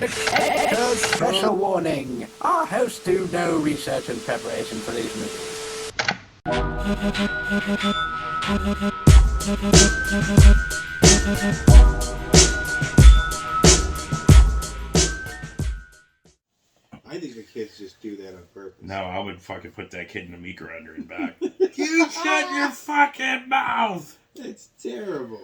Special warning. Our hosts do no research and preparation for these movies. I think the kids just do that on purpose. No, I would fucking put that kid in a meat grinder and back. You shut your fucking mouth! That's terrible.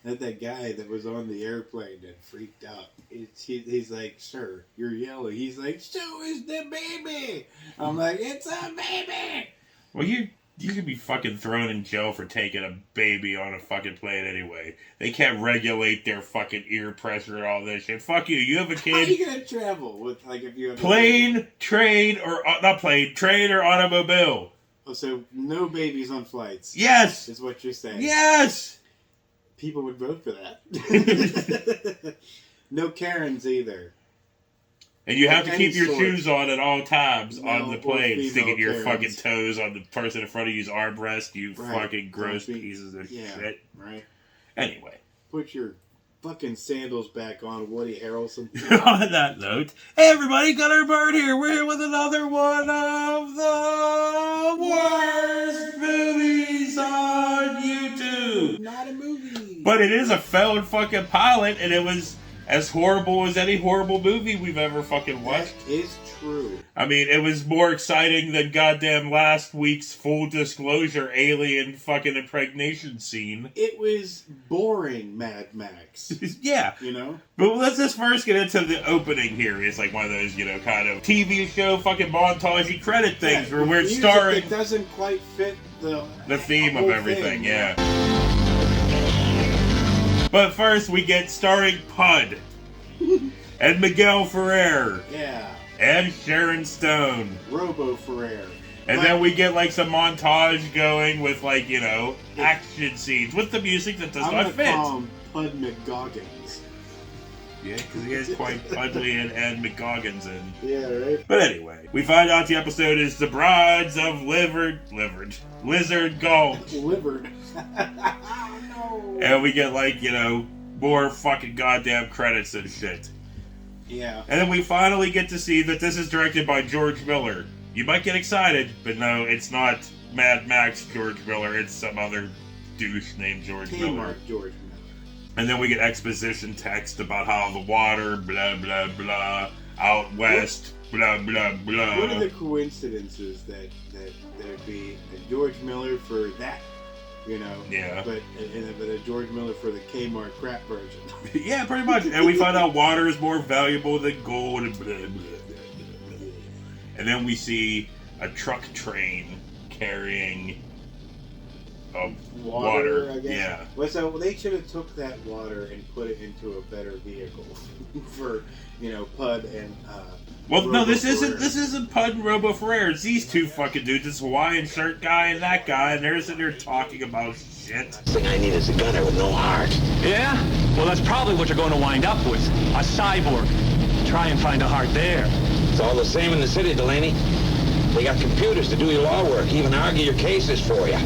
That guy that was on the airplane that freaked out. He's like, sir, you're yelling. He's like, so is the baby. I'm like, it's a baby. Well, you could be fucking thrown in jail for taking a baby on a fucking plane anyway. They can't regulate their fucking ear pressure and all this shit. Fuck you. You have a kid. How are you gonna travel with if you have plane, train, or not plane, train or automobile? Oh, so no babies on flights. Yes. Is what you're saying. Yes. People would vote for that. No Karens either. And you have to keep your sort. shoes on at all times on the plane, female sticking your Karens. fucking toes on the person in front of you's armrest, you Right. fucking gross Don't be- pieces of yeah, shit. Right. Anyway. Put your fucking sandals back on, Woody Harrelson. On that note, hey everybody, Gunnar Bird here. We're here with another one of the worst movies on YouTube. Not a movie. But it is a failed fucking pilot, and it was as horrible as any horrible movie we've ever fucking watched. That is true. I mean, it was more exciting than goddamn last week's Full Disclosure alien fucking impregnation scene. It was boring, Mad Max. Yeah. You know? But let's just first get into the opening here. It's like one of those, kind of TV show fucking montage credit things where we're music starring that doesn't quite fit the theme of whole everything, thing, yeah. But first we get starring Pud and Miguel Ferrer Yeah. and Sharon Stone. Robo Ferrer. And then we get some montage going with action scenes with the music that does I'm not gonna fit. call him Pud McGoggins. Yeah, because he is quite Pudley and McGoggins in. Yeah, right? But anyway, we find out the episode is The Brides of Lizard Gulch. Livered. No. And we get more fucking goddamn credits and shit. Yeah. And then we finally get to see that this is directed by George Miller. You might get excited, but no, it's not Mad Max George Miller. It's some other douche named George Miller. George Miller. And then we get exposition text about how the water, blah, blah, blah, out west, blah, blah, blah. What are the coincidences that there'd be a George Miller for that, Yeah. but a George Miller for the Kmart crap version? Yeah, pretty much. And we find out water is more valuable than gold and blah, blah, blah, blah, blah. And then we see a truck train carrying water. I guess. Yeah. Well, so they should have took that water and put it into a better vehicle for, Pud and Well, no, Robo this Ferrer. isn't Pud and Robo Ferrer. It's these two fucking dudes. This Hawaiian shirt guy and that guy, and they're sitting there talking about shit. The thing I need is a gunner with no heart. Yeah? Well, that's probably what you're going to wind up with. A cyborg. Try and find a heart there. It's all the same in the city, Delaney. They got computers to do your law work, even argue your cases for you.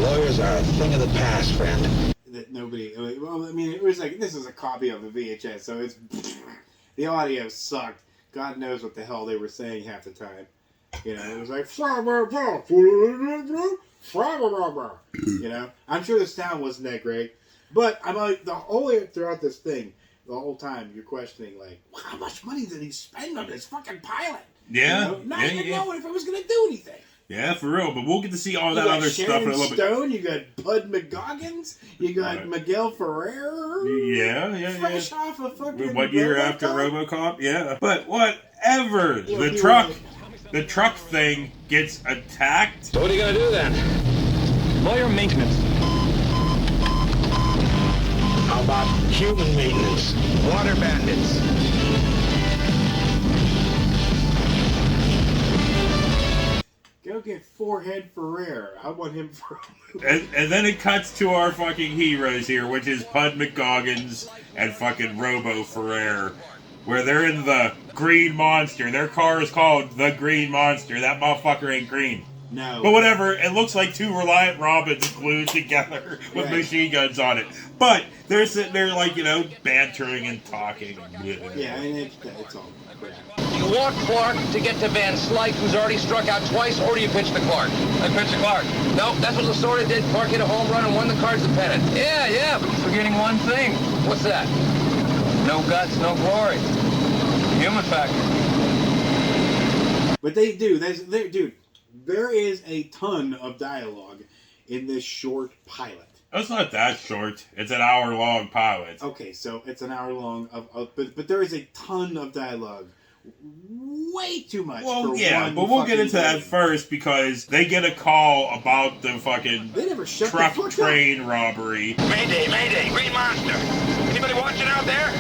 Lawyers are a thing of the past, friend. That nobody. Well, I mean, it was this is a copy of a VHS, so it's the audio sucked. God knows what the hell they were saying half the time. It was like I'm sure the sound wasn't that great, but I'm like the whole throughout this thing, the whole time you're questioning how much money did he spend on this fucking pilot? Yeah, Not even knowing if it was going to do anything. Yeah, for real. But we'll get to see all You that got other Sharon stuff in a little bit. Stone, you got Bud McGoggins, you got Right. Miguel Ferrer. Yeah. Fresh off a fucking 1 year RoboCop. after RoboCop, yeah. But whatever. Yeah, The truck thing gets attacked. So what are you gonna do then? Lawyer maintenance. How about human maintenance? Water bandits. Go get Forehead Ferrer. I want him for. And then it cuts to our fucking heroes here, which is Pud McGoggins and fucking Robo Ferrer, where they're in the Green Monster. Their car is called the Green Monster. That motherfucker ain't green. No. But whatever, it looks like two Reliant Robins glued together with machine guns on it. But they're sitting there like, you know, bantering and talking. Yeah, and it's all crap. You walk Clark to get to Van Slyke, who's already struck out twice, or do you pitch to Clark? I pitch to Clark. No, that's what Lasorda did. Clark hit a home run and won the Cards the pennant. Yeah, but you're forgetting one thing. What's that? No guts, no glory. Human factor. But they do. Dude, there is a ton of dialogue in this short pilot. It's not that short. It's an hour-long pilot. Okay, so it's an hour long but there is a ton of dialogue. Way too much. Well, yeah, but we'll get into that first because they get a call about the fucking truck train robbery. Mayday, mayday, Green Monster. Anybody watching out there?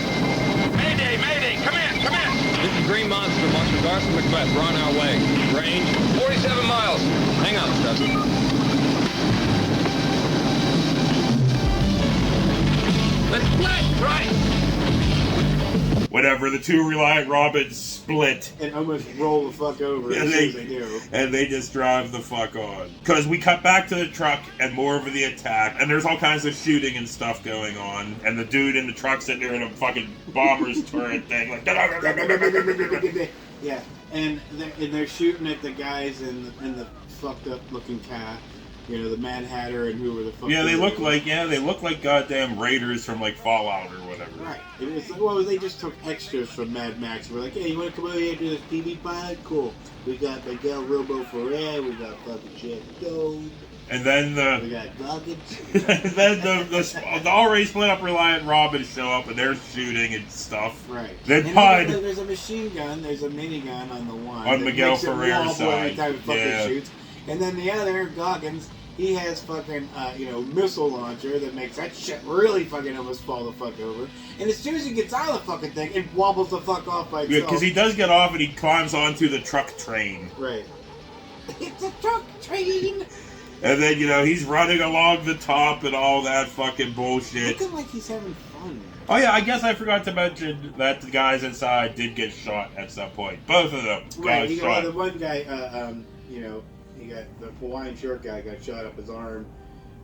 Mayday, mayday, come in. This is Green Monster, Monster Garson Macbeth. We're on our way. Range 47 miles. Hang on, Stubbs. Let's split, right? Whatever, the two Reliant Robins split. And almost roll the fuck over as soon as they do. And they just drive the fuck on. Because we cut back to the truck and more of the attack. And there's all kinds of shooting and stuff going on. And the dude in the truck sitting there in a fucking bomber's turret thing. Like, yeah, and they're shooting at the guys in the fucked up looking car. You know, the Mad Hatter and who were the fuck. Yeah, they look like goddamn raiders from like Fallout or whatever. Right. It's like, well, they just took extras from Mad Max. We're like, hey, you want to come over here to this TV pilot? Cool. We got Miguel Robo Ferrer. We got fucking Jack Gold. And then we got Goggins. then the already split up Reliant Robins show up and they're shooting and stuff. Right. Then Pud. There's a machine gun. There's a minigun on the one. On Miguel Ferrer's side. Every time it fucking shoots. And then the other, Goggins, he has fucking, missile launcher that makes that shit really fucking almost fall the fuck over. And as soon as he gets out of the fucking thing, it wobbles the fuck off by itself. Yeah, because he does get off and he climbs onto the truck train. Right. It's a truck train! And then, he's running along the top and all that fucking bullshit. Looking like he's having fun. Oh yeah, I guess I forgot to mention that the guys inside did get shot at some point. Both of them got shot. The one guy, he got the Hawaiian shirt guy got shot up his arm,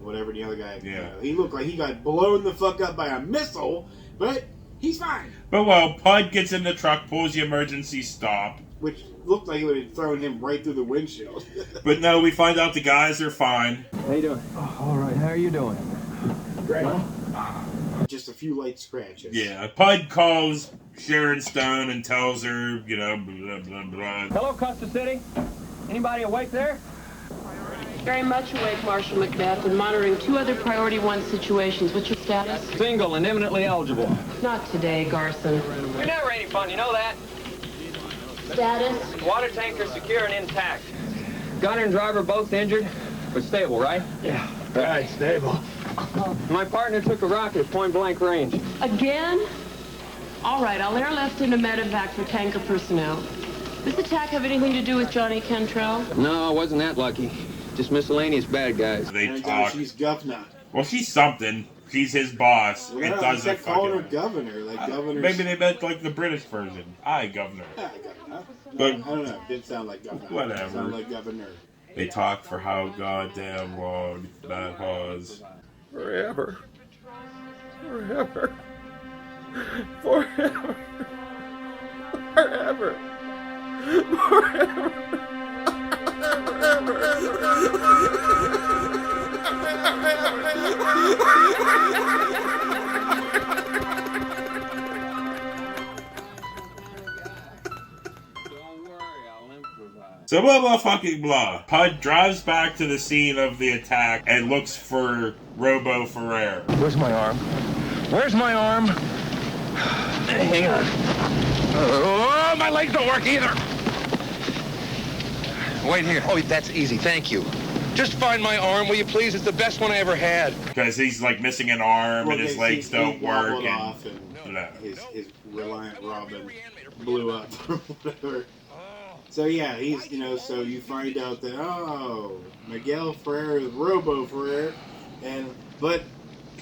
whatever. The other guy, he looked like he got blown the fuck up by a missile, but he's fine. But Pud gets in the truck, pulls the emergency stop, which looked like it would have thrown him right through the windshield. But no, we find out the guys are fine. How you doing? Oh, all right. How are you doing? Great. Just a few light scratches. Yeah, Pud calls Sharon Stone and tells her, blah, blah, blah. Hello, Custer City. Anybody awake there? Very much awake, Marshal Macbeth, and monitoring 2 other Priority 1 situations. What's your status? Single and imminently eligible. Not today, Garson. You're never any fun, you know that? Status? Water tanker secure and intact. Gunner and driver both injured, but stable, right? Yeah, right, stable. My partner took a rocket at point-blank range. Again? All right, I'll airlift into medevac for tanker personnel. Does this attack have anything to do with Johnny Cantrell? No, I wasn't that lucky. Just miscellaneous bad guys. They talk. She's governor. Well, she's something. She's his boss. Well, it doesn't fucking. Calling her governor, like governor. Maybe they meant like the British version. Aye, governor. Yeah, governor. But I don't know. It didn't sound like governor. Whatever. It sounded like governor. They talk for how goddamn long that was. Forever. Forever. Forever. Forever. Forever. So blah blah fucking blah. Pud drives back to the scene of the attack and looks for Robo Ferrer. Where's my arm? Where's my arm? Hang on. Oh, my legs don't work either. Wait here. Oh, that's easy. Thank you. Just find my arm, will you please? It's the best one I ever had. Because he's like missing an arm and his legs don't work. Off and his Reliant Robin blew up or whatever. So yeah, he's so you find out that Miguel Ferrer is Robo Ferrer, but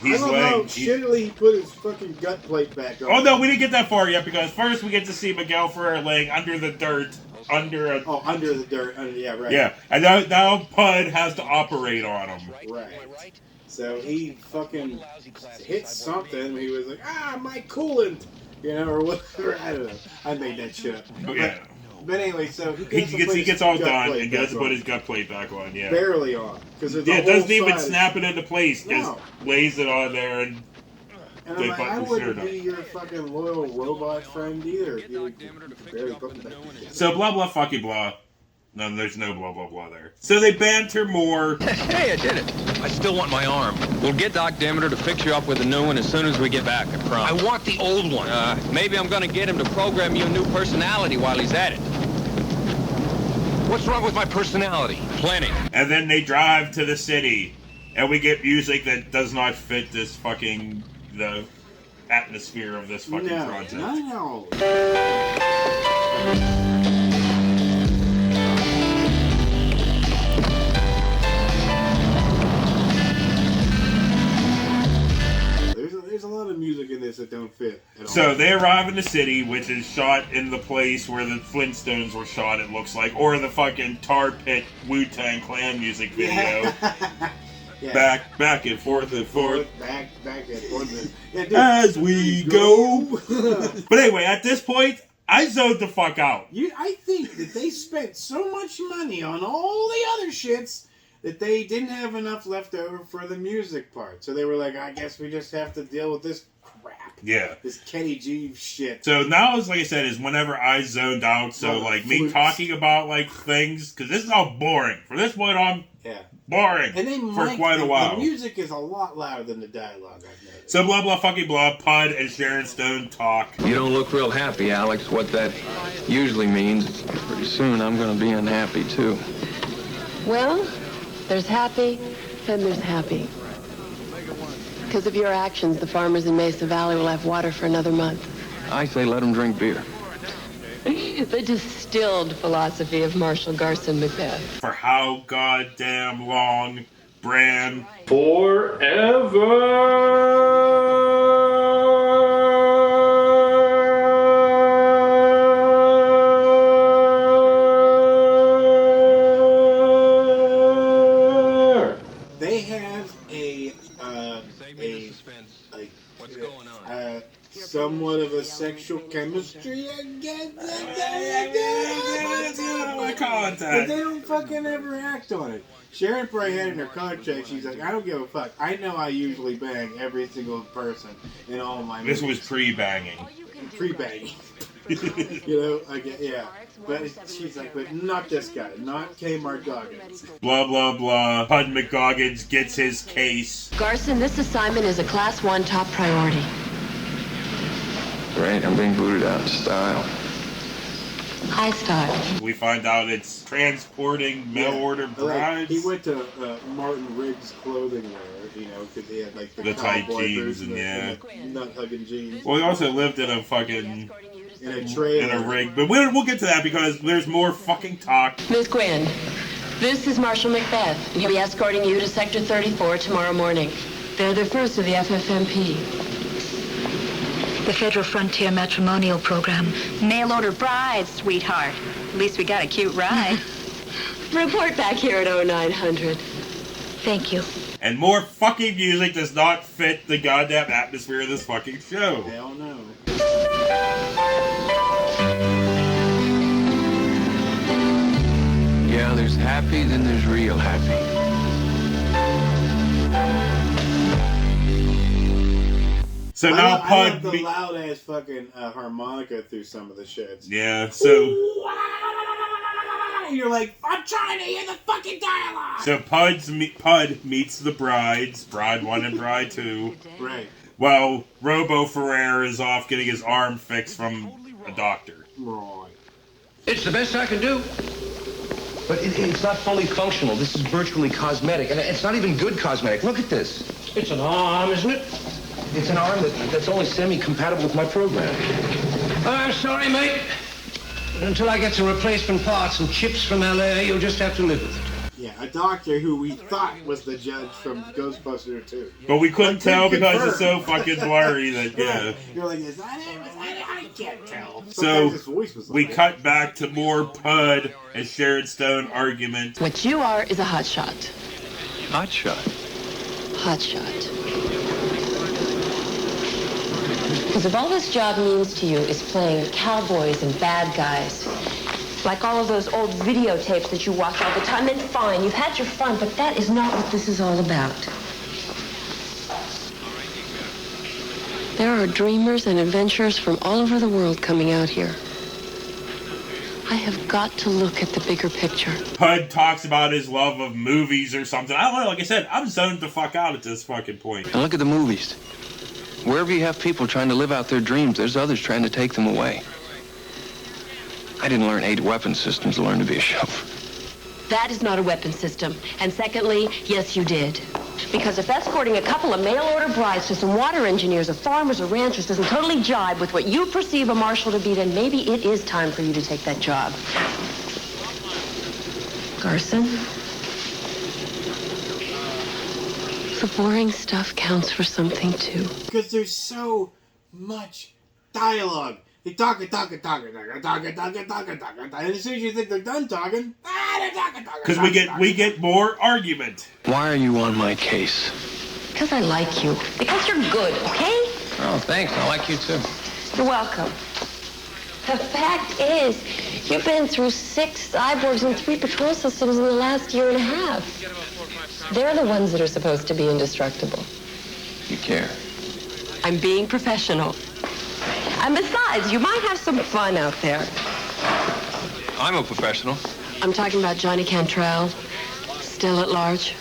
he's I don't know. Shittily, he put his fucking gut plate back on. Oh no, we didn't get that far yet because first we get to see Miguel Ferrer laying under the dirt under a... Oh, under the dirt. Yeah, right. Yeah, and now Pud has to operate on him. Right. So he fucking hit something. He was like, my coolant. You know, or whatever. I don't know. I made that shit up. Oh, yeah. But anyway, so he gets all done and gets to put his gut plate back on, yeah. Barely on. Yeah, it doesn't even snap it into place. Just lays it on there and I'm like, I wouldn't be your fucking loyal robot friend either. You barely put me back together. So blah blah fucky blah. No, there's no blah blah blah there. So they banter more. Hey, I did it. I still want my arm. We'll get Doc Demeter to fix you up with a new one as soon as we get back, I promise. I want the old one. Maybe I'm gonna get him to program you a new personality while he's at it. What's wrong with my personality? Plenty. And then they drive to the city, and we get music that does not fit this fucking the atmosphere of this fucking project. No. There's a lot of music in this that don't fit at all. So they arrive in the city, which is shot in the place where the Flintstones were shot, it looks like, or the fucking Tar Pit Wu-Tang Clan music video. Yeah. Back and forth and forth. Back and forth. Yeah, as we go. But anyway, at this point, I zoned the fuck out. I think that they spent so much money on all the other shits that they didn't have enough left over for the music part. So they were like, I guess we just have to deal with this crap. Yeah. This Kenny G shit. So now, like I said, is whenever I zoned out. So, me talking about, things, because this is all boring. For this point on, boring and for quite a while. The music is a lot louder than the dialogue, I've noticed. So blah, blah, fucking blah, Pud and Sharon Stone talk. You don't look real happy, Alex. What that usually means, pretty soon I'm going to be unhappy, too. Well, there's happy and there's happy. Because of your actions, the farmers in Mesa Valley will have water for another month. I say let them drink beer. The distilled philosophy of Marshall Garson Macbeth. For how goddamn long, Bran? They have somewhat of a sexual chemistry, I guess. But they don't fucking ever act on it. Sharon probably had in her contract, she's like, I don't give a fuck. I know I usually bang every single person in all my movies. This was pre-banging. Pre-banging. You know, yeah. But she's like, but not this guy, not Kmart Goggins. Blah, blah, blah. Pud McGoggins gets his case. Garson, this assignment is a Class 1 top priority. Great, I'm being booted out in style. High style. We find out it's transporting mail-order brides. He went to Martin Riggs clothing wear, you know, because he had like the tight jeans and nut-hugging jeans. Well, he also lived in a fucking... in a trailer. In a rig. But we'll get to that because there's more fucking talk. Miss Gwynn, this is Marshall Macbeth, and he'll be escorting you to Sector 34 tomorrow morning. They're the first of the FFMP. The Federal Frontier Matrimonial Program. Mail-order brides, sweetheart. At least we got a cute ride. Report back here at 0900. Thank you. And more fucking music does not fit the goddamn atmosphere of this fucking show. Hell no. Yeah, there's happy, then there's real happy. So now I Pud... love the loud-ass fucking harmonica through some of the sheds. Yeah, so... You're like, I'm trying to hear the fucking dialogue! So Pud meets the brides, Bride 1 and Bride 2. Right. While Robo Ferrer is off getting his arm fixed from a doctor. Right. It's the best I can do. But it's not fully functional. This is virtually cosmetic. And it's not even good cosmetic. Look at this. It's an arm, isn't it? It's an arm that's only semi-compatible with my program. I'm sorry, mate. Until I get some replacement parts and chips from L.A., you'll just have to live with it. Yeah, a doctor who we thought was the judge from Ghostbusters 2. But we couldn't tell because it's so fucking blurry that, yeah. You're like, is that it? can't tell. So Sometimes his voice was we like cut back to more Pud and Sharon Stone argument. What you are is a hotshot. Hotshot. Hotshot. Because if all this job means to you is playing cowboys and bad guys, like all of those old videotapes that you watch all the time, then fine, you've had your fun, but that is not what this is all about. There are dreamers and adventurers from all over the world coming out here. I have got to look at the bigger picture. Pud talks about his love of movies or something. I don't know, like I said, I'm zoned the fuck out at this fucking point. And look at the movies. Wherever you have people trying to live out their dreams, there's others trying to take them away. I didn't learn 8 weapon systems to learn to be a chauffeur. That is not a weapon system. And secondly, yes, you did. Because if escorting a couple of mail-order brides to some water engineers or farmers or ranchers doesn't totally jibe with what you perceive a marshal to be, then maybe it is time for you to take that job. Garson? The boring stuff counts for something, too. because there's so much dialogue. They talk, and as soon as you think they're done talking, they're talking. Because we get more argument. Why are you on my case? Because I like you. Because you're good, okay? Oh, thanks. I like you too. You're welcome. The fact is, you've been through 6 cyborgs and 3 patrol systems in the last year and a half. They're the ones that are supposed to be indestructible. You care. I'm being professional. And besides, you might have some fun out there. I'm a professional. I'm talking about Johnny Cantrell, still at large.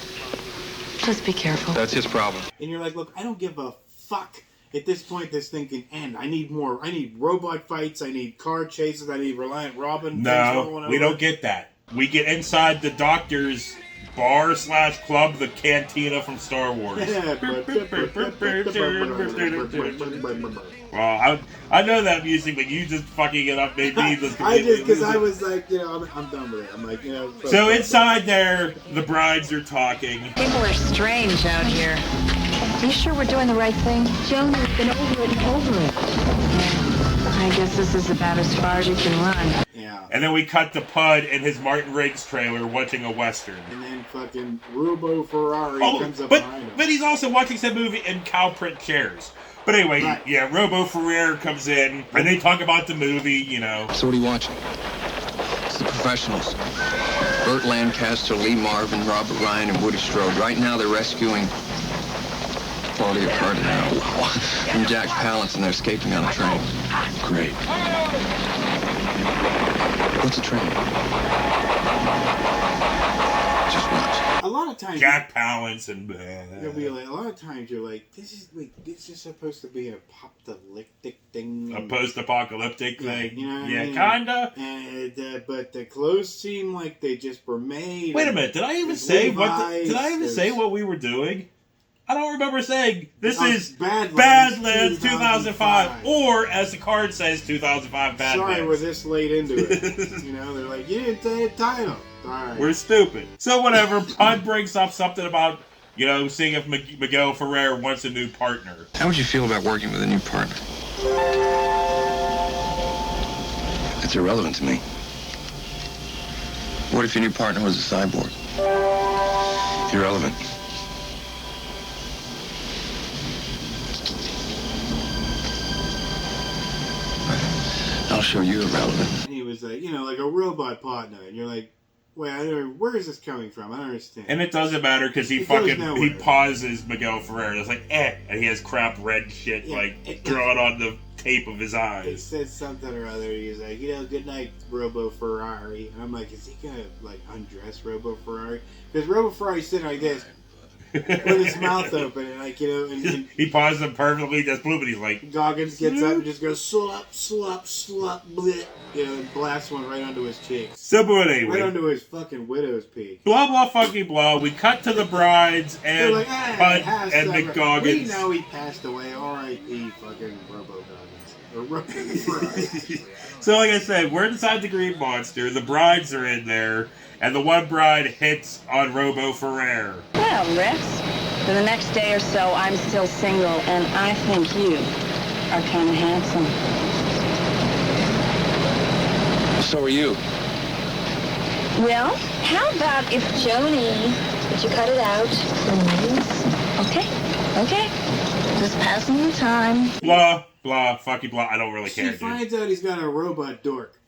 Just be careful. That's his problem. And you're like, look, I don't give a fuck. At this point, this thing can end. I need more. I need robot fights. I need car chases. I need Reliant Robin. No, we don't get that. We get inside the Doctor's bar/club, the cantina from Star Wars. Well, I know that music, but you just fucking it up made me just because I was like, I'm done with it. I'm like, So inside there, the brides are talking. People are strange out here. Are you sure we're doing the right thing? Joan, we've been over it and over it. I guess this is about as far as you can run. Yeah. And then we cut to Pud in his Martin Riggs trailer watching a Western. And then fucking Robo Ferrari comes up behind him. But he's also watching some movie in cow print chairs. But anyway, right. Yeah, Robo Ferrer comes in, and they talk about the movie, So what are you watching? It's the professionals. Burt Lancaster, Lee Marvin, Robert Ryan, and Woody Strode. Right now they're rescuing Claudia Cardinale from Jack Palance, and they're escaping on a train. Great. What's a train? Just watch. A lot of times, Jack Palance and you'll be like, a lot of times you're like, this is supposed to be an apocalyptic thing, a post-apocalyptic thing. You know what yeah, I mean? kinda. And but the clothes seem like they just were made. Wait a minute, did I even say what we were doing? I don't remember saying this is Badlands 2005, or as the card says, 2005 Badlands. Sorry, we're this late into it. They're like, you didn't say the title. All right. We're stupid. So whatever. Pud brings up something about seeing if Miguel Ferrer wants a new partner. How would you feel about working with a new partner? It's irrelevant to me. What if your new partner was a cyborg? Irrelevant. I'll show you irrelevant. And he was like, like a robot partner. And you're like, wait, where is this coming from? I don't understand. And it doesn't matter because he pauses Miguel Ferrer. It's like, and he has crap red shit drawn on the tape of his eyes. He said something or other. He's like, good night, Robo Ferrari. And I'm like, is he gonna undress Robo Ferrari? Because Robo Ferrari's sitting like this. With his mouth open, and and he pauses him perfectly, just blue, but he's like... Goggins gets up and just goes, slap, bleh, and blasts one right onto his cheeks. So, but anyway. Right onto his fucking widow's peak. Blah, blah, fucking blah. We cut to the brides, and Pud and McGoggins. We know he passed away, R.I.P. fucking Robo Goggins. Or Robo Ferrari. So, like I said, we're inside the Green Monster, the brides are in there, and the one bride hits on Robo Ferrer. Well, Rex, for the next day or so, I'm still single, and I think you are kind of handsome. So are you. Well, how about if Joni... Would you cut it out, please? Okay. Just passing the time. Blah, blah, fucky blah. I don't really care, She finds out he's got a robot dork.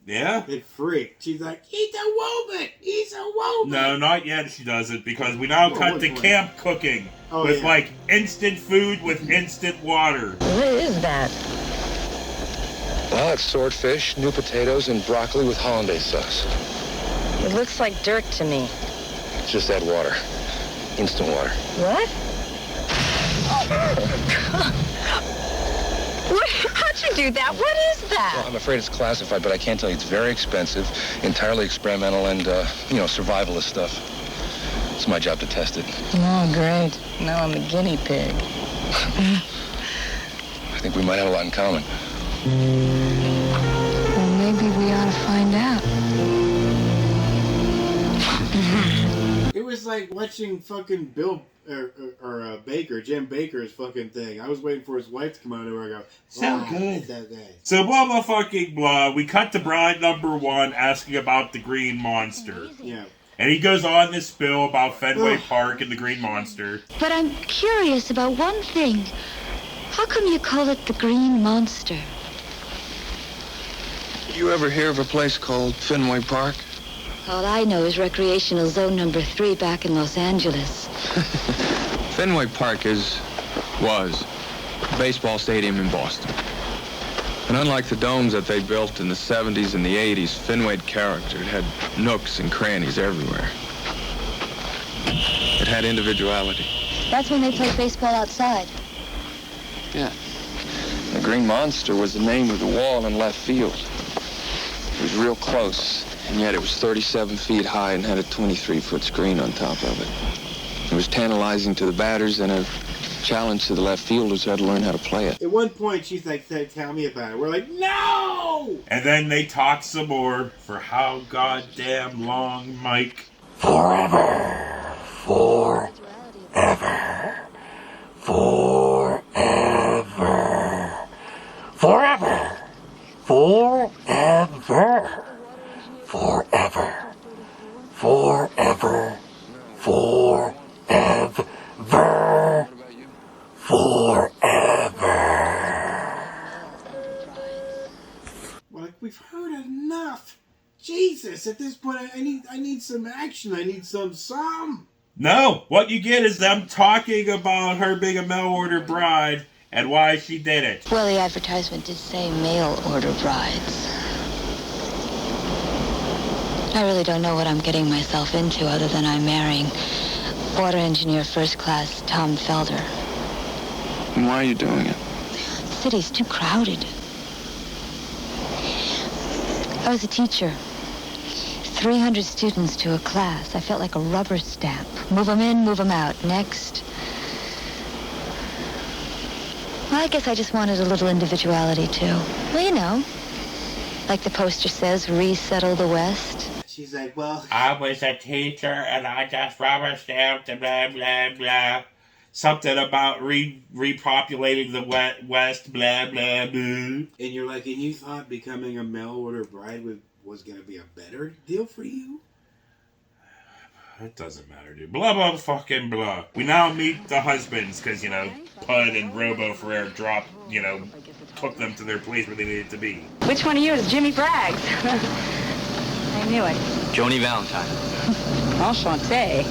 Yeah? It freaked. She's like, he's a woman! He's a woman! No, not yet she doesn't, because we now cut to camp cooking. With, like, instant food with instant water. What is that? Well, it's swordfish, new potatoes, and broccoli with hollandaise sauce. It looks like dirt to me. Just add water. Instant water. What? How'd you do that? What is that? Well, I'm afraid it's classified, but I can't tell you. It's very expensive, entirely experimental, and, survivalist stuff. It's my job to test it. Oh, great. Now I'm a guinea pig. I think we might have a lot in common. Well, maybe we ought to find out. It was like watching fucking Bill Baker, Jim Baker's fucking thing. I was waiting for his wife to come out over and go, So wow, good. So good. So blah blah fucking blah. We cut to bride number 1 asking about the green monster. Yeah. And he goes on this spill about Fenway Park and the green monster. But I'm curious about one thing. How come you call it the Green Monster? You ever hear of a place called Fenway Park? All I know is recreational zone number 3 back in Los Angeles. Fenway Park was a baseball stadium in Boston. And unlike the domes that they built in the 70s and the 80s, Fenway had character. It had nooks and crannies everywhere. It had individuality. That's when they played baseball outside. Yeah. The Green Monster was the name of the wall in left field. It was real close, and yet it was 37 feet high and had a 23-foot screen on top of it. It was tantalizing to the batters and a challenge to the left fielders who had to learn how to play it. At one point, she's like, tell me about it. We're like, no! And then they talk some more for how goddamn long, Mike? Forever. Forever. Forever. Forever. Forever. Forever. Forever. Forever. Forever. We're like, we've heard enough. Jesus, at this point, I need some action. I need some. No, what you get is them talking about her being a mail-order bride and why she did it. Well, the advertisement did say mail order brides. I really don't know what I'm getting myself into other than I'm marrying water engineer first class Tom Felder. And why are you doing it? The city's too crowded. I was a teacher. 300 students to a class. I felt like a rubber stamp. Move them in, move them out. Next. Well, I guess I just wanted a little individuality, too. Well, you know, like the poster says, resettle the West. She's like, well... I was a teacher and I just rubber stamped and blah, blah, blah. Something about repopulating the West, blah, blah, blah. And you're like, and you thought becoming a mail-order bride was going to be a better deal for you? It doesn't matter, dude. Blah, blah, fucking blah. We now meet the husbands, because, Pud and Robo Ferrer dropped, took them to their place where they needed to be. Which one of you is Jimmy Braggs? I knew it. Joni Valentine. Enchanté.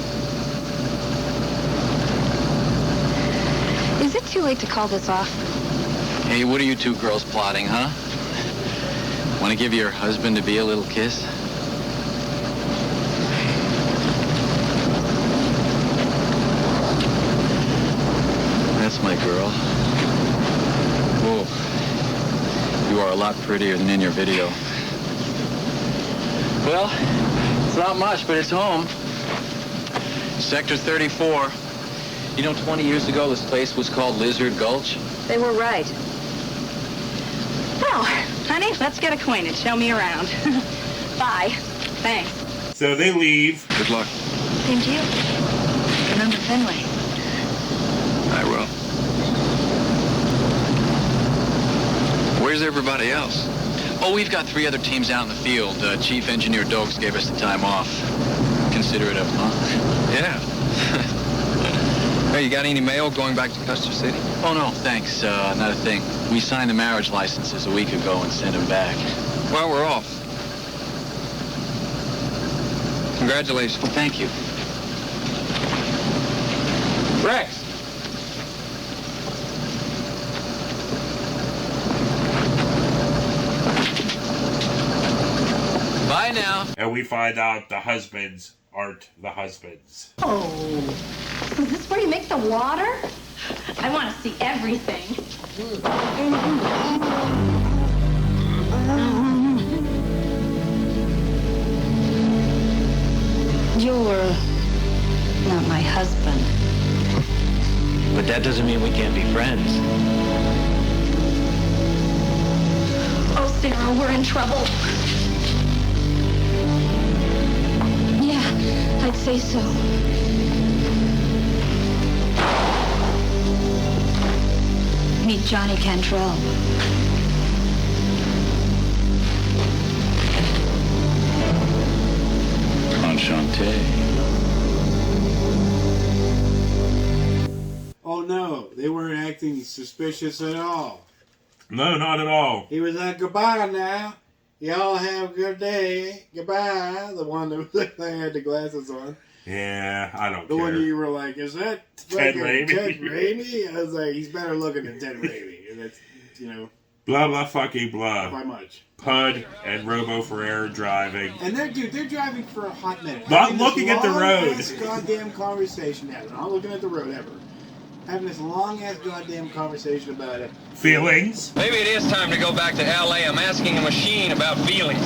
Is it too late to call this off? Hey, what are you two girls plotting, huh? Want to give your husband-to-be a little kiss? That's my girl. Whoa. You are a lot prettier than in your video. Well, it's not much, but it's home. Sector 34. You know, 20 years ago, this place was called Lizard Gulch. They were right. Well, honey, let's get acquainted. Show me around. Bye. Thanks. So they leave. Good luck. Same to you. Remember Fenway. I will. Where's everybody else? Oh, we've got 3 other teams out in the field. Chief Engineer Dokes gave us the time off. Consider it a honor. Yeah. Hey, you got any mail going back to Custer City? Oh, no, thanks. Not a thing. We signed the marriage licenses a week ago and sent them back. Well, we're off. Congratulations. Well, thank you. Rex! Bye now. And we find out the husbands aren't the husbands. Oh, is this where you make the water? I want to see everything. You're not my husband. But that doesn't mean we can't be friends. Oh, Sarah, we're in trouble. Yeah, I'd say so. Meet Johnny Cantrell. Enchanté. Oh no, they weren't acting suspicious at all. No, not at all. He was like, goodbye now. Y'all have a good day. Goodbye. The one that had the glasses on. Yeah, I don't The care. one you were like, is that Ted fucking Raimi? Ted Raimi? I was like, he's better looking than Ted Raimi. And that's, you know, Blah, blah, fucking not by blah. much. Pud and Robo Ferrer driving. And they're driving for a hot minute. Not Having this looking at the road. long-ass goddamn conversation. Yeah, not looking at the road ever. Having this long-ass goddamn conversation about it. Feelings? Maybe it is time to go back to L.A. I'm asking a machine about feelings.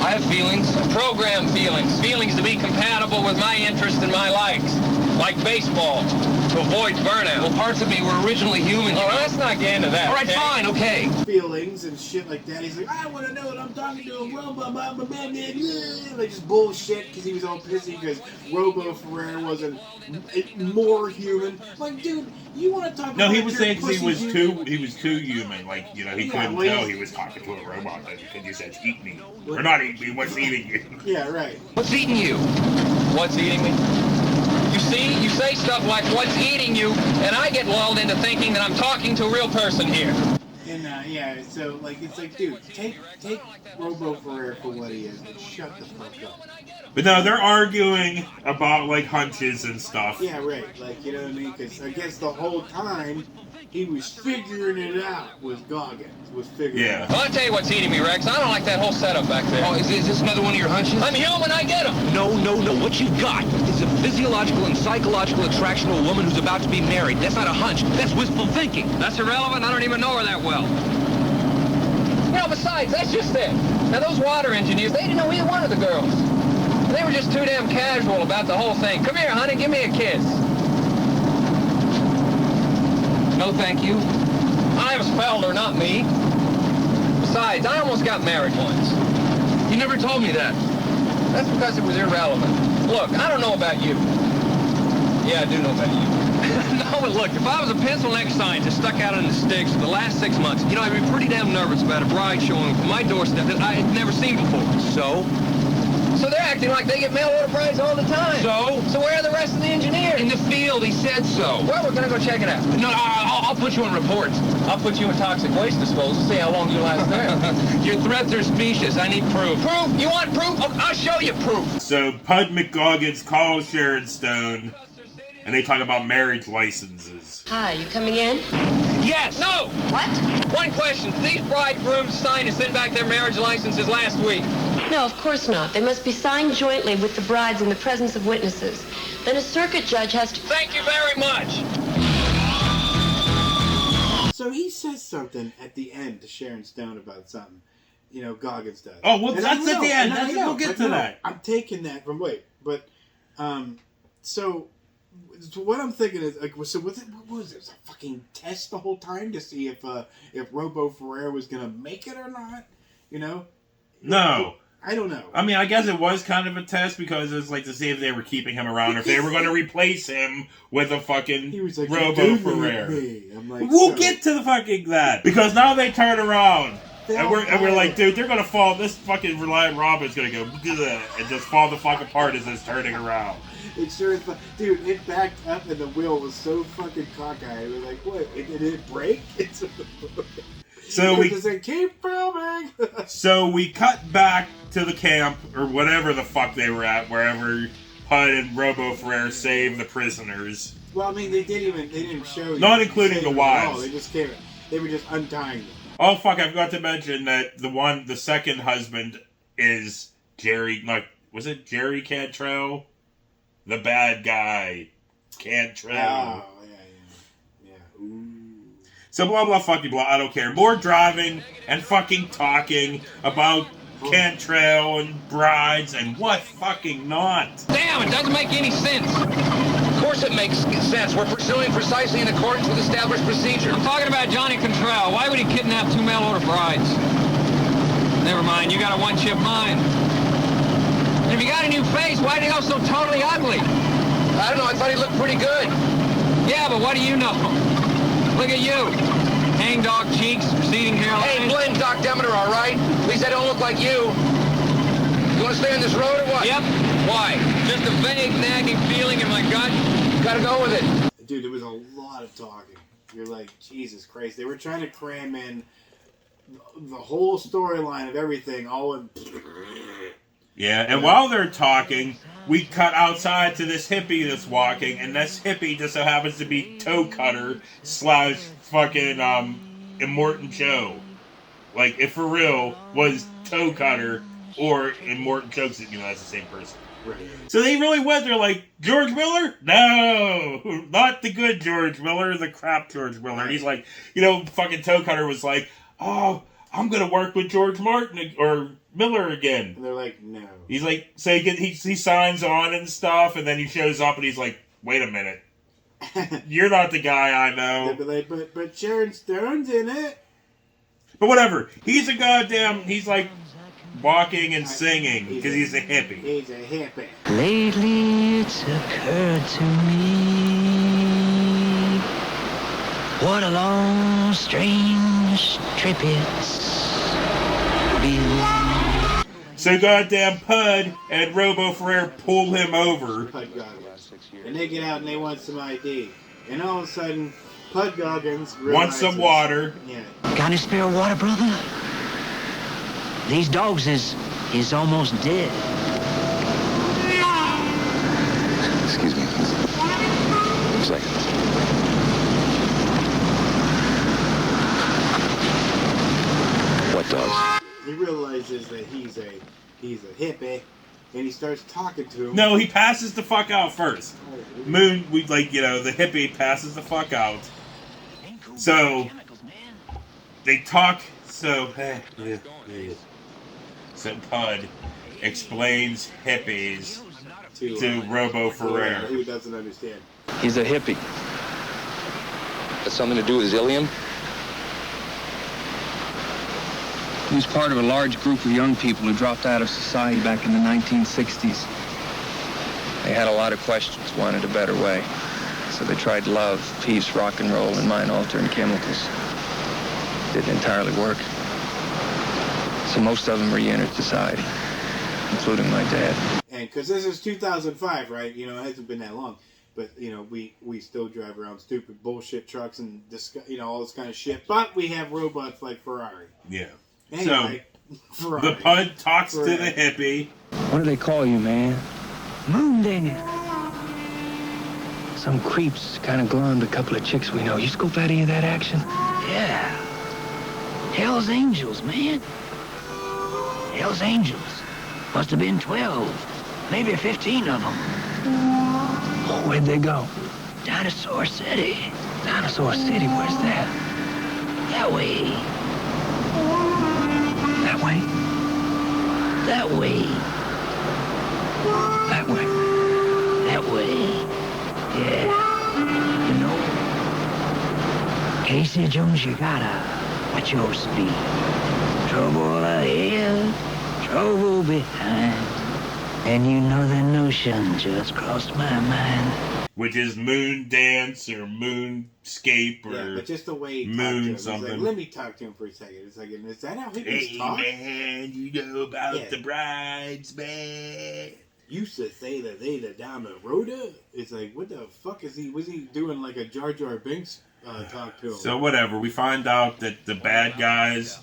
I have feelings, program feelings, feelings to be compatible with my interests and my likes, like baseball, to avoid burnout. Well, parts of me were originally human. Oh, let's not get into that. All right, fine, okay. Feelings and shit like that. He's like, I want to know what I'm talking to a robot. Like just bullshit because he was all pissy because Robo Ferrer wasn't more human. Like, dude, you want to talk? No, about he was your saying 'cause pussy he was too human. Like, you know, he couldn't well, tell he was talking to a robot because you said, eat me. Or not eat me, what's eating you? Yeah, right. What's eating you? What's eating me? You see, you say stuff like, what's eating you, and I get lulled into thinking that I'm talking to a real person here. And yeah, so like it's like, dude, take Robo Ferrer for what he is and shut the fuck up. But no, they're arguing about, like, hunches and stuff. Yeah, right. Like, you know what I mean? Because I guess the whole time he was figuring it out with Goggins. Was figuring it out. Well, I'll tell you what's eating me, Rex. I don't like that whole setup back there. Oh, is this another one of your hunches? I'm human, I get them. No. What you've got is a physiological and psychological attraction to a woman who's about to be married. That's not a hunch. That's wistful thinking. That's irrelevant. I don't even know her that well. You know, besides, that's just it. Now, those water engineers, they didn't know either one of the girls. They were just too damn casual about the whole thing. Come here, honey, give me a kiss. No, thank you. I was Felder, not me. Besides, I almost got married once. You never told me that. That's because it was irrelevant. Look, I don't know about you. Yeah, I do know about you. No, but look, if I was a pencil neck scientist stuck out in the sticks for the last 6 months, you know, I'd be pretty damn nervous about a bride showing up at my doorstep that I had never seen before. So they're acting like they get mail order brides all the time. So where are the rest of the engineers? In the field, he said so. Well, we're gonna go check it out. No, I'll put you on report. I'll put you in toxic waste disposal, see how long you last there. Your threats are specious. I need proof. Proof? You want proof? Oh, I'll show you proof. So Pud McGoggins calls Sharon Stone, and they talk about marriage licenses. Hi, you coming in? Yes. No. What? One question. Did these bridegrooms sign and send back their marriage licenses last week? No, of course not. They must be signed jointly with the brides in the presence of witnesses. Then a circuit judge has to... Thank you very much. So he says something at the end to Sharon Stone about something. You know, Goggins does. Oh, well, And that's at the end. We'll get but to that. I'm taking that from so what I'm thinking is like, so what was it? Was it a fucking test the whole time to see if Robo Ferrer was gonna make it or not? You know? No. I don't know. I mean, I guess it was kind of a test because it was like to see if they were keeping him around or if they were going to replace him with a fucking like, Robo Ferrer. I'm like, we'll get to the fucking that because now they turn around and we're like, dude, they're going to fall. This fucking Reliant Robin's going to go and just fall the fuck apart as it's turning around. It sure is, dude. It backed up and the wheel was so fucking cockeyed. It was like, what? Did it break? So we just keep filming. So we cut back to the camp or whatever the fuck they were at, wherever Hud and Robo Ferrer saved the prisoners. Well, I mean, they didn't show you. Not including the wives. They just came. They were just untying them. Oh fuck! I forgot to mention that the second husband is Jerry. Like, was it Jerry Cantrell? The bad guy, Cantrell. Oh yeah. Ooh. So blah blah fucking blah. I don't care. More driving and fucking talking about Cantrell and brides and what fucking not. Damn! It doesn't make any sense. Of course it makes sense. We're pursuing precisely in accordance with established procedure. I'm talking about Johnny Cantrell. Why would he kidnap 2 mail-order brides? Never mind. You got a one-chip mind. And if you got a new face, why did he go so totally ugly? I don't know. I thought he looked pretty good. Yeah, but what do you know? Look at you. Hangdog cheeks, receding hairline. Hey, blame Doc Demeter, all right? At least I don't look like you. You want to stay on this road or what? Yep. Why? Just a vague, nagging feeling in my gut. Gotta go with it. Dude, there was a lot of talking. You're like, Jesus Christ. They were trying to cram in the whole storyline of everything all in... Yeah, and while they're talking, we cut outside to this hippie that's walking, and this hippie just so happens to be Toe Cutter / fucking Immortan Joe. Like, if for real was Toe Cutter or Immortan Joe, that's the same person. Right. So they really went there like, George Miller? No! Not the good George Miller, the crap George Miller. And he's like, fucking Toe Cutter was like, oh, I'm gonna work with George Martin or Miller again. And they're like, no. He's like, so he signs on and stuff, and then he shows up and he's like, wait a minute. You're not the guy I know. They'd be like, but Sharon Stone's in it. But whatever. He's like walking and singing because he's a hippie. He's a hippie. Lately it's occurred to me what a long, strange trip it's been. So goddamn Pud and Robo Ferrer pull him over. Pud Goggins. And they get out and they want some ID. And all of a sudden, Pud Goggins wants some water. Yeah. Got any spare water, brother? These dogs is almost dead. Excuse me. 2 seconds. What dogs? He realizes that he's a hippie, and he starts talking to him. No, he passes the fuck out first. The hippie passes the fuck out. So they talk. So Pud explains hippies to Robo Ferrer. Who doesn't understand? He's a hippie. Has something to do with Zillium? He was part of a large group of young people who dropped out of society back in the 1960s. They had a lot of questions, wanted a better way. So they tried love, peace, rock and roll, and mind-altering chemicals. Didn't entirely work. So most of them re-entered society, including my dad. And because this is 2005, right? It hasn't been that long. But, we still drive around stupid bullshit trucks and, all this kind of shit. But we have robots like Ferrari. Yeah. Anyway, so, the Pud talks to the hippie. What do they call you, man? Moon Dance. Some creeps kind of glommed a couple of chicks we know. You scope out any of that action? Yeah. Hell's Angels, man. Hell's Angels. Must have been 12, maybe 15 of them. Where'd they go? Dinosaur City. Dinosaur City, where's that? That way. That way? That way. That way. That way. Yeah. Casey Jones, you gotta watch your speed. Trouble ahead. Provo behind. And you know the notion just crossed my mind. Which is moon dance or moonscape or yeah, but just the way he moon talked to him. something. Like, let me talk to him for a second. It's like, is that how hippies talk? Man, you know about the brides, man. Used to say that they the diamond rhoda. It's like, what the fuck is he? Was he doing like a Jar Jar Binks talk to him? So whatever, we find out that the bad guys,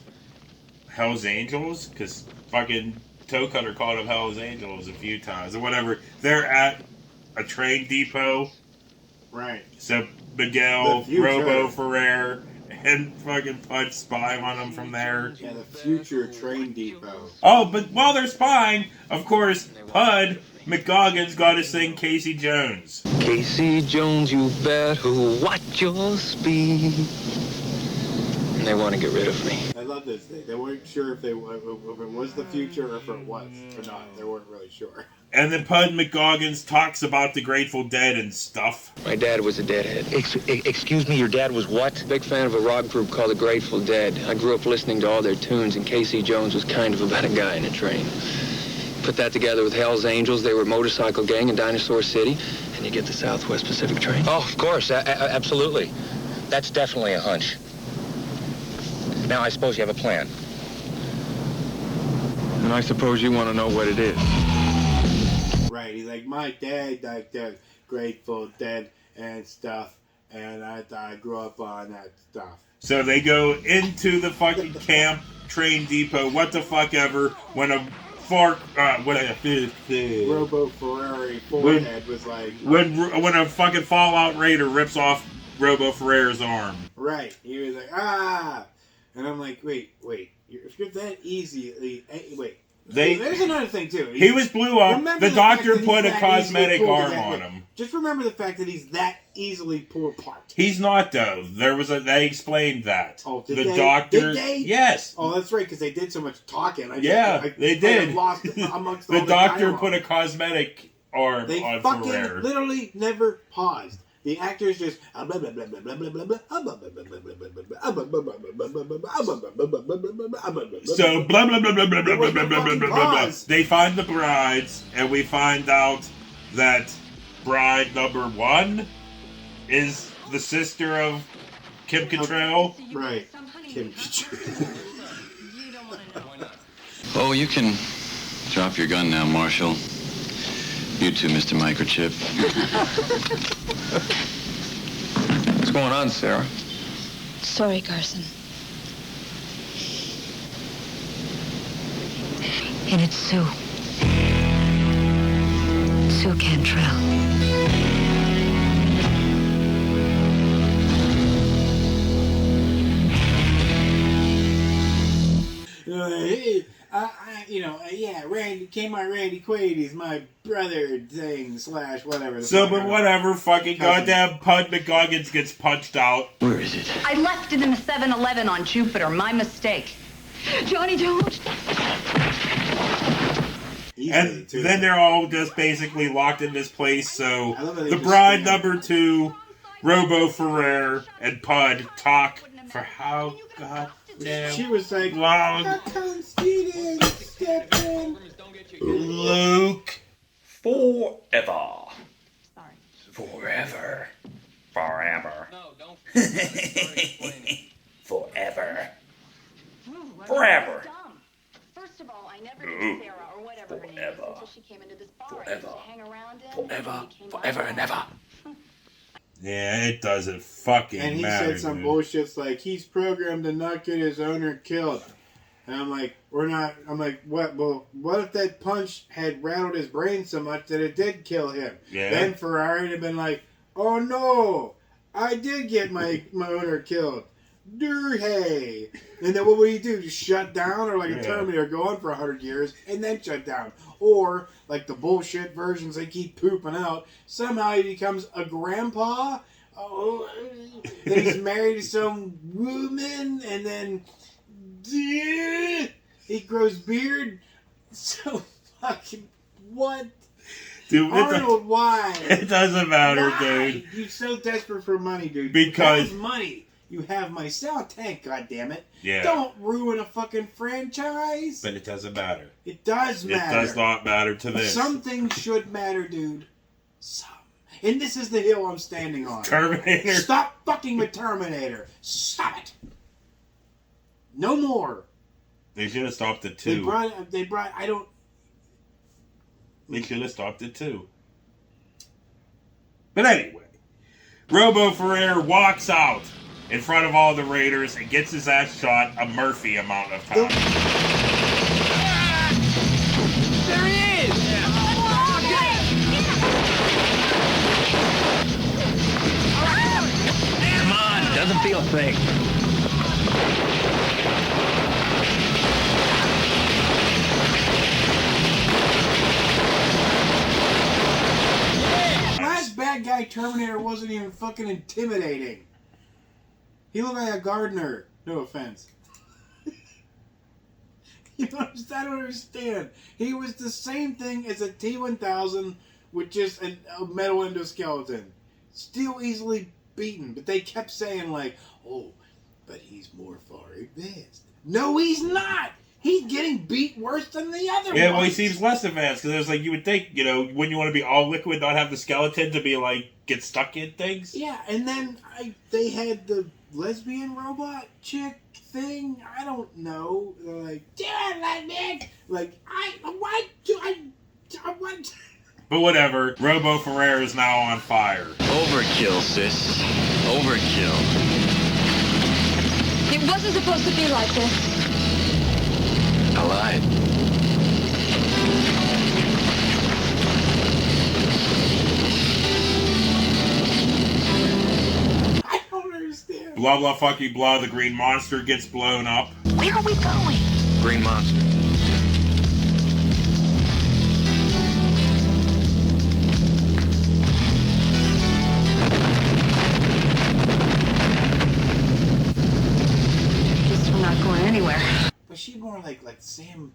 Hell's Angels, because fucking Toe Cutter called them Hell's Angels a few times or whatever. They're at a train depot. Right. So Miguel, Robo Ferrer, and fucking Pud spy on them from there. Yeah, the future train depot. Oh, but while they're spying, of course, Pud McGoggin's got to sing Casey Jones. Casey Jones, you better watch your speed. And they want to get rid of me. I love this thing. They weren't sure if it was the future or if it was or not. They weren't really sure. And then Pud McGoggins talks about the Grateful Dead and stuff. My dad was a deadhead. Excuse me, your dad was what? Big fan of a rock group called the Grateful Dead. I grew up listening to all their tunes, and Casey Jones was kind of about a guy in a train. Put that together with Hell's Angels, they were a motorcycle gang in Dinosaur City, and you get the Southwest Pacific train. Oh, of course, absolutely. That's definitely a hunch. Now, I suppose you have a plan. And I suppose you want to know what it is. Right, he's like, my dad liked the Grateful Dead and stuff, and I grew up on that stuff. So they go into the fucking camp, train depot, what the fuck ever, when a Robo Ferrari forehead was like... When a fucking Fallout Raider rips off Robo Ferrer's arm. Right, he was like, ah! And I'm like, wait, if you're that easy, wait. There's another thing, too. He was blew up. The doctor put a cosmetic arm on him. Just remember the fact that he's that easily pulled apart. He's not, though. They explained that. Oh, did doctor. Did they? Yes. Oh, that's right, because they did so much talking. They did. Lost amongst the all doctor dialogue. put a cosmetic arm they on fucking Ferrer. Literally never paused. The actors just so blah blah blah blah blah blah blah blah blah blah. They find the brides, and we find out that bride number 1 is the sister of Kim Cattrall. Right, Kim Cattrall. Oh, you can drop your gun now, Marshal. You too, Mr. Microchip. What's going on, Sarah? Sorry, Carson. And it's Sue. Sue Cantrell. Randy Quaid is my brother thing / whatever. So, but whatever, fucking goddamn Pud McGoggins gets punched out. Where is it? I left it in the 7-Eleven on Jupiter. My mistake. Johnny, don't. And then they're all just basically locked in this place, so the bride number 2, Robo Ferrer, and Pud talk for how goddamn she was like, long. Luke, forever. Sorry. Forever. Forever. Forever. Forever. First of all, I never knew Sarah or whatever her name is until she came into this bar. I used to hang around in. Forever and ever. Yeah, it doesn't fucking matter. And he said some bullshit like, he's programmed to not get his owner killed. And I'm like, what? Well, what if that punch had rattled his brain so much that it did kill him? Yeah. Then Ferrari would have been like, oh no, I did get my owner killed. Hey. And then what would he do? Just shut down? Or like a Terminator go on for 100 years and then shut down? Or, like the bullshit versions they keep pooping out, somehow he becomes a grandpa? Oh, then he's married to some woman and then he grows beard. So fucking what? Dude, Arnold, why? It doesn't matter, why? dude. You're so desperate for money, dude. Because that was money. You have my cell tank, goddammit. Yeah. Don't ruin a fucking franchise. But it doesn't matter. It does matter. It does not matter to this. Some things should matter, dude. Some. And this is the hill I'm standing on. Terminator. Stop fucking with Terminator. Stop it. No more. They should have stopped at 2. They should have stopped at 2. But anyway, Robo Ferrer walks out in front of all the Raiders and gets his ass shot a Murphy amount of time. There he is! Come on, doesn't feel a thing. Last bad guy Terminator wasn't even fucking intimidating. He looked like a gardener. No offense. I don't understand. He was the same thing as a T-1000 with just a metal endoskeleton. Still easily beaten. But they kept saying like, oh, but he's more far advanced. No, he's not! He's getting beat worse than the other one. Yeah, well, he seems less advanced because it's like you would think, you know, when you want to be all liquid, not have the skeleton to be like get stuck in things. Yeah, and then they had the lesbian robot chick thing. I don't know. They're like, yeah, lesbian. Like what? But whatever. Robo Ferrer is now on fire. Overkill, sis. Overkill. It wasn't supposed to be like this. I lied. I don't understand. Blah, blah, fucky, blah. The green monster gets blown up. Where are we going? Green monster. Guess we're not going anywhere. Was she more like Sam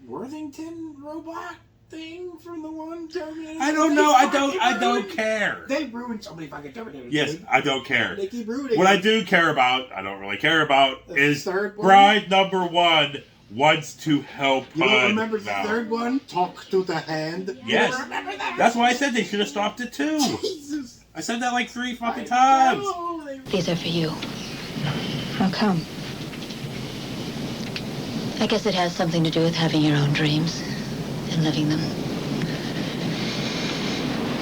Worthington robot thing from the one Terminator? I don't know. I don't care. They ruined so many fucking Terminators. Yes, dude. I don't care. They keep ruining What it. I do care about, I don't really care about, The is third one? bride number 1 wants to help You don't Bud remember the now. third one? Talk to the hand. Yes. You don't remember that? That's why I said they should have stopped at 2. Jesus. I said that like 3 fucking times. No, These are for you. How come? I guess it has something to do with having your own dreams and living them.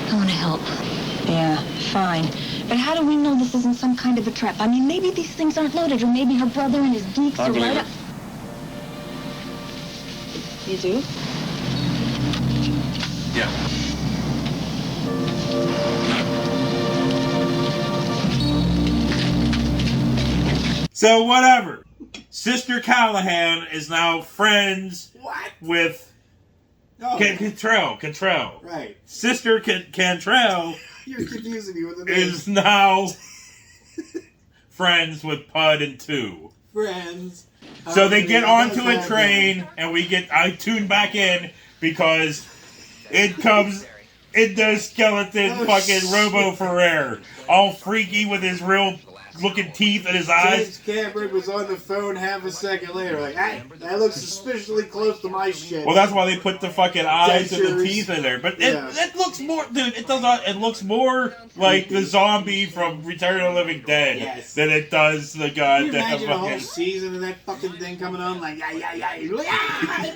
I want to help. Yeah, fine. But how do we know this isn't some kind of a trap? I mean, maybe these things aren't loaded, or maybe her brother and his geeks I are believe right it. up. You do? Yeah. So whatever. Sister Callahan is now friends with Cantrell. Right. Sister Cantrell You're confusing me with the name. is now friends with Pud and 2. Friends. So they get onto a train, and I tune back in because it comes into skeleton fucking Robo Ferrer, all freaky with his real looking teeth and his eyes. James Cameron was on the phone half a second later, like, hey, that looks suspiciously close to my shit. Well, that's why they put the fucking eyes and the Dentures. teeth in there. But Yeah. it looks more, dude. It does not. It looks more like the zombie from Return of the Living Dead Yes. than it does the Can you goddamn imagine a whole fucking. season of that fucking thing coming on? Like,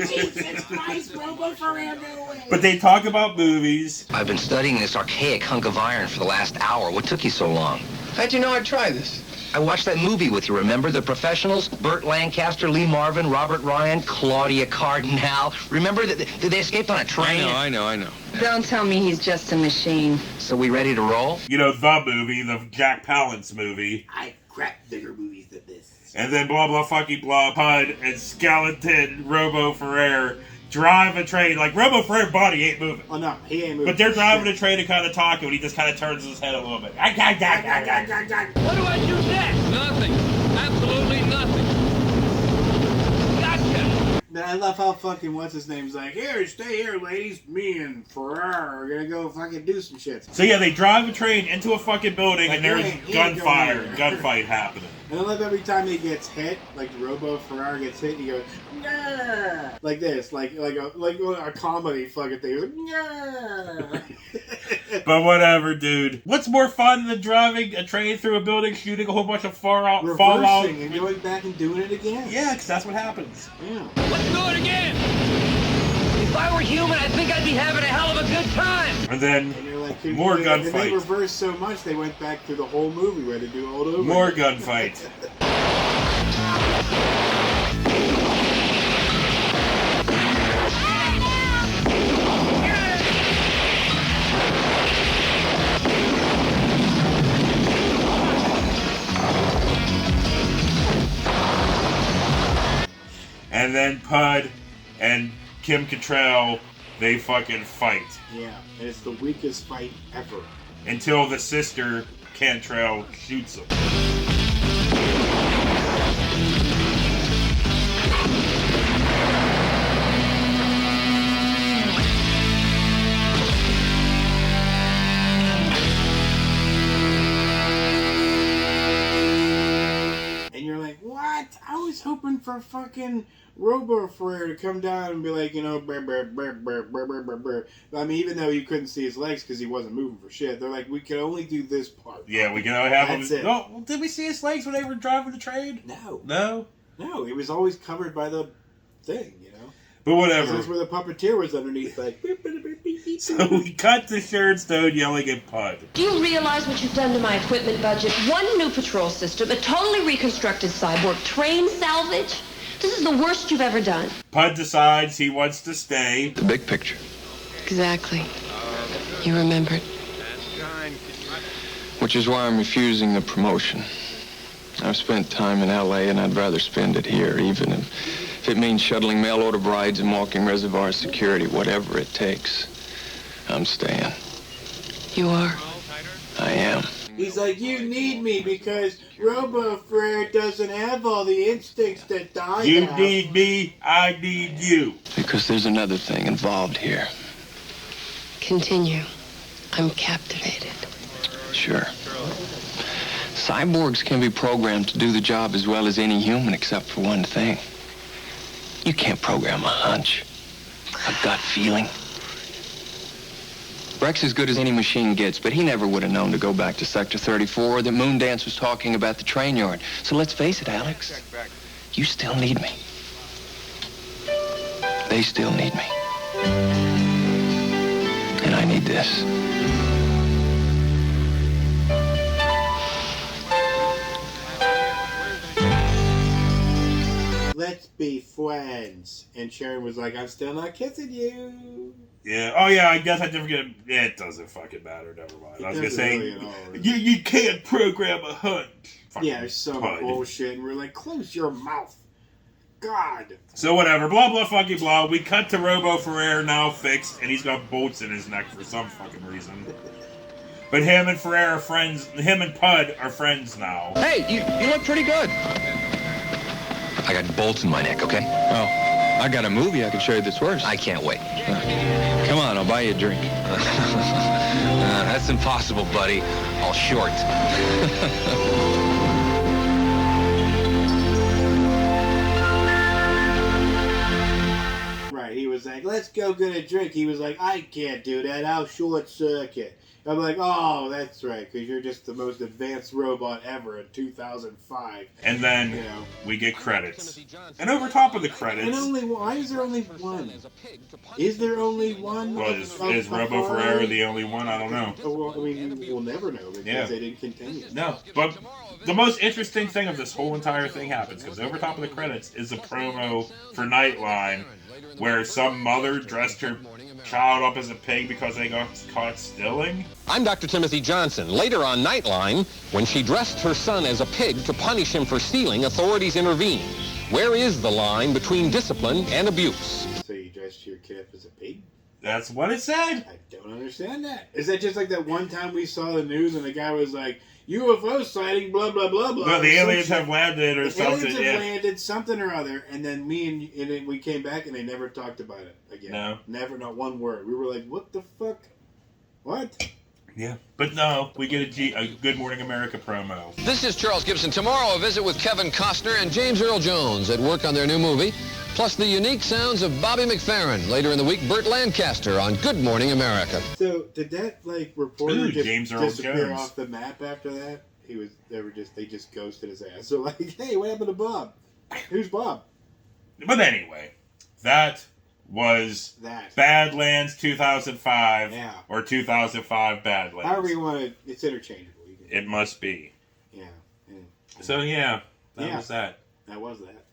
Jesus Christ, Robo Ferrer, no way. But they talk about movies. I've been studying this archaic hunk of iron for the last hour. What took you so long? How'd you know I'd try this? I watched that movie with you, remember? The Professionals? Burt Lancaster, Lee Marvin, Robert Ryan, Claudia Cardinal. Remember that they escaped on a train? I know. Don't tell me he's just a machine. So we ready to roll? You know, the movie, the Jack Palance movie. I crap bigger movies than this. And then blah blah fucky blah Pud and skeleton Robo Ferrer drive a train. Like Robo Ferrer body ain't moving. Oh no, he ain't moving. But they're driving a train and kind of talking, and he just kind of turns his head a little bit. What do I do next? Nothing. Absolutely nothing. Gotcha. I love how fucking what's his name's like, here, stay here, ladies. Me and Ferrari are gonna go fucking do some shit. So yeah, they drive a train into a fucking building, and there's gunfight happening. And I love every time he gets hit, like Robo Ferrari gets hit, he goes, nah! Like this, like a comedy fucking thing. Like, nah! But whatever, dude. What's more fun than driving a train through a building, shooting a whole bunch of fallout, and going back and doing it again? Yeah, because that's what happens. Yeah. Let's do it again! If I were human, I think I'd be having a hell of a good time! And then Like, more gunfight. And they reversed so much, they went back through the whole movie where they do all over. More gunfight. And then Pud and Kim Cattrall, they fucking fight. Yeah, and it's the weakest fight ever. Until the sister, Cantrell, shoots him. And you're like, what? I was hoping for fucking Robo Ferrer to come down and be like, you know, brr, brr, brr, brr, brr, brr, brr, brr. I mean, even though you couldn't see his legs because he wasn't moving for shit, they're like, we can only do this part. Yeah, we can only have That's him. it. Oh, did we see his legs when they were driving the train? No. No? No, he was always covered by the thing, you know? But whatever. That's where the puppeteer was underneath, like... So we cut to Sharon Stone yelling at Pud. Do you realize what you've done to my equipment budget? One new patrol system, a totally reconstructed cyborg, train salvage? This is the worst you've ever done. Pud decides he wants to stay. The big picture. Exactly. You remembered. Which is why I'm refusing the promotion. I've spent time in L.A. and I'd rather spend it here, even if it means shuttling mail-order brides and walking reservoir security, whatever it takes. I'm staying. You are? I am. He's like, you need me because Robo Ferrer doesn't have all the instincts that I have. You need me, I need you. Because there's another thing involved here. Continue. I'm captivated. Sure. Cyborgs can be programmed to do the job as well as any human except for one thing. You can't program a hunch, a gut feeling. Breck's as good as any machine gets, but he never would have known to go back to Sector 34 or that Moondance was talking about the train yard. So let's face it, Alex, you still need me. They still need me. And I need this. Let's be friends. And Sharon was like, I'm still not kissing you. Yeah. Oh, yeah, I guess I did forget. Yeah, it doesn't fucking matter. Never mind. I was going to say, really you can't program a hunt. Yeah, there's some bullshit. And we're like, close your mouth. God. So whatever. Blah, blah, fucking blah. We cut to Robo Ferrer now fixed, and he's got bolts in his neck for some fucking reason. But him and Ferrer are friends. Him and Pud are friends now. Hey, you look pretty good. I got bolts in my neck, okay? Oh, I got a movie I can show you that's worse. I can't wait. Come on, I'll buy you a drink. That's impossible, buddy. I'll short. Right, he was like, let's go get a drink. He was like, I can't do that. I'll short circuit. I'm like, oh, that's right, because you're just the most advanced robot ever in 2005. And then we get credits. And over top of the credits... And why is there only one? Is there only one? Well, is Robo Ferrer the only one? I don't know. Well, I mean, we'll never know because they didn't continue. No, but the most interesting thing of this whole entire thing happens, because over top of the credits is a promo for Nightline, where some mother dressed her child up as a pig because they got caught stealing. I'm Dr. Timothy Johnson. Later on Nightline, when she dressed her son as a pig to punish him for stealing, authorities intervened. Where is the line between discipline and abuse? So you dressed your kid up as a pig? That's what it said. I don't understand that. Is that just like that one time we saw the news and the guy was like, UFO sighting, blah, blah, blah, blah. No, the aliens have landed or something. The aliens have landed, something or other, and then then we came back and they never talked about it again. No. Never, not one word. We were like, what the fuck? What? Yeah. But no, we get a Good Morning America promo. This is Charles Gibson. Tomorrow, a visit with Kevin Costner and James Earl Jones at work on their new movie, plus the unique sounds of Bobby McFerrin. Later in the week, Burt Lancaster on Good Morning America. So, did that, reporter James Earl disappear Jones off the map after that? They just ghosted his ass. So, hey, what happened to Bob? Who's Bob? But anyway, that was Badlands 2005 or 2005 Badlands. However you want it, it's interchangeable. It must be. Yeah. So yeah, that was that. That was that.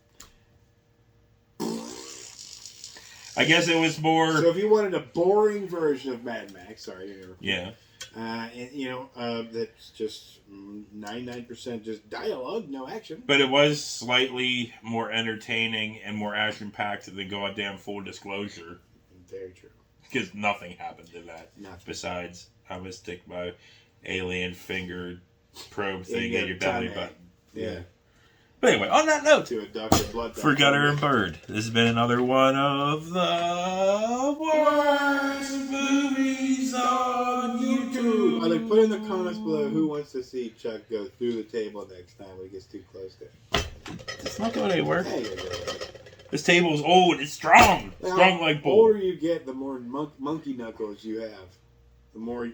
I guess it was more. So if you wanted a boring version of Mad Max, sorry. Yeah. That's just 99% just dialogue, no action. But it was slightly more entertaining and more action-packed than goddamn Full Disclosure. Very true. Because nothing happened in that. Nothing. Besides, I'm going to stick my alien finger probe thing in your belly button. Yeah. But anyway, on that note, to a Dr. Blood for Gutter and Bird, this has been another one of the worst movies on YouTube. Put in the comments below who wants to see Chuck go through the table next time when he gets too close to it. It's not going anywhere. Hey, this table's old. It's strong. Strong like bull. The older you get, the more monkey knuckles you have. The more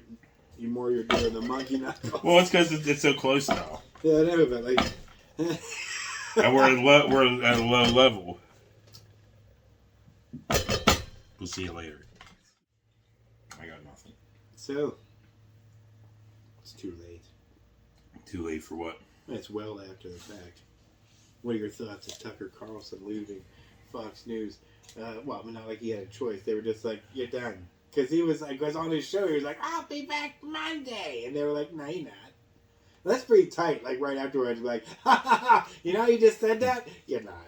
you're doing the monkey knuckles. Well, it's because it's so close now. Yeah, I know, but and we're at a low level. We'll see you later. I got nothing. So, it's too late. Too late for what? It's well after the fact. What are your thoughts of Tucker Carlson leaving Fox News? Not like he had a choice. They were just like, you're done. Because he was on his show, he was like, I'll be back Monday. And they were like, no, you're not. That's pretty tight, right afterwards, ha ha ha, you know you just said that? You're not.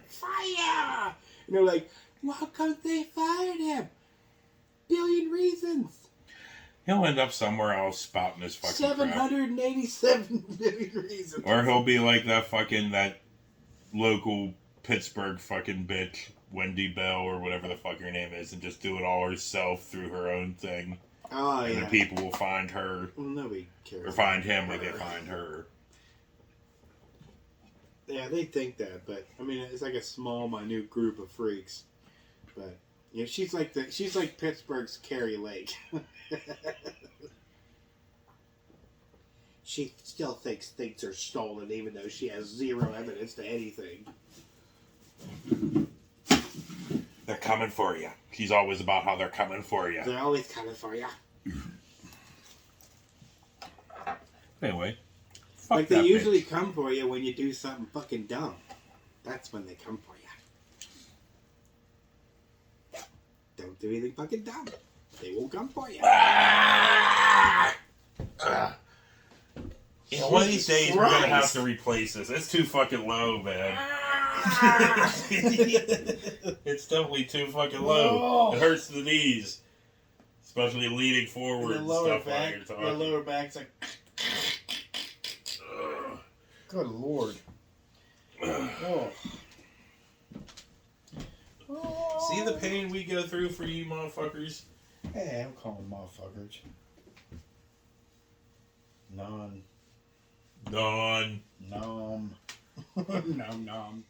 Fire! And they're like, how come they fired him? Billion reasons. He'll end up somewhere else spouting his fucking 787 million reasons. Or he'll be like that local Pittsburgh fucking bitch, Wendy Bell, or whatever the fuck her name is, and just do it all herself through her own thing. Oh, and the people will find her. Well, nobody cares. Or find him like they find her. Yeah, they think that, but it's like a small, minute group of freaks. But she's like Pittsburgh's Carrie Lake. She still thinks things are stolen, even though she has zero evidence to anything. They're coming for you. She's always about how they're coming for you. They're always coming for you. Anyway. They usually come for you when you do something fucking dumb. That's when they come for you. Don't do anything fucking dumb. They will come for you. One of these days we're going to have to replace this. It's too fucking low, man. It's definitely too fucking low. It hurts the knees. Especially leaning forward and stuff while you're talking. The lower back's like... Good Lord. See the pain we go through for you motherfuckers? Hey, I'm calling motherfuckers. Nom. Nom. Nom. Nom nom.